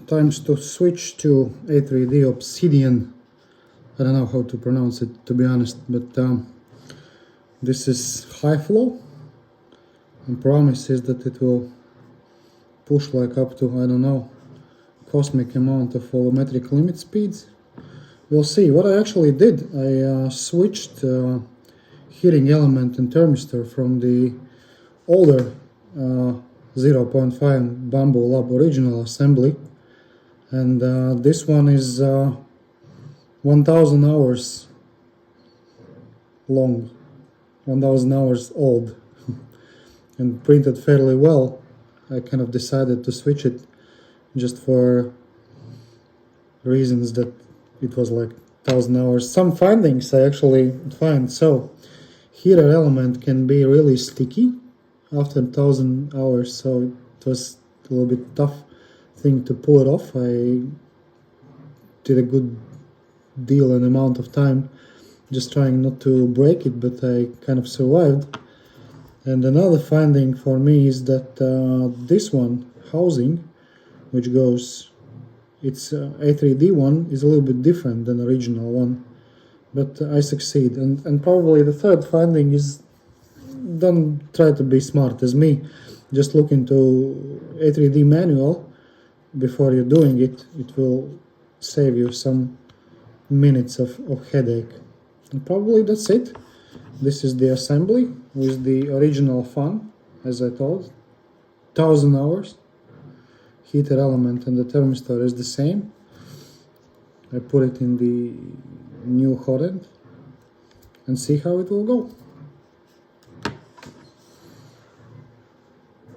time to switch to E3D ObXidian. I don't know how to pronounce it, to be honest, but this is high flow, and promise is that it will push like up to, I don't know, cosmic amount of volumetric limit speeds. We'll see. What I actually did, I switched heating element and thermistor from the older 0.5 bambulab original assembly, and this one is 1000 hours long, 1000 hours old and printed fairly well. I kind of decided to switch it just for reasons that it was like 1000 hours. Some findings I actually find. So heater element can be really sticky after 1000 hours, so it was a little bit tough thing to pull it off. I did a good deal and amount of time just trying not to break it, but I kind of survived. And another finding for me is that this one, housing, which goes, it's E3D one, is a little bit different than the original one, but I succeed. And probably the third finding is, don't try to be smart as me, just look into E3D manual before you're doing it. It will save you some minutes of headache. And probably that's it. This is the assembly with the original fan, as I told, 1000 hours. Heater element and the thermistor is the same. I put it in the new hot end and see how it will go.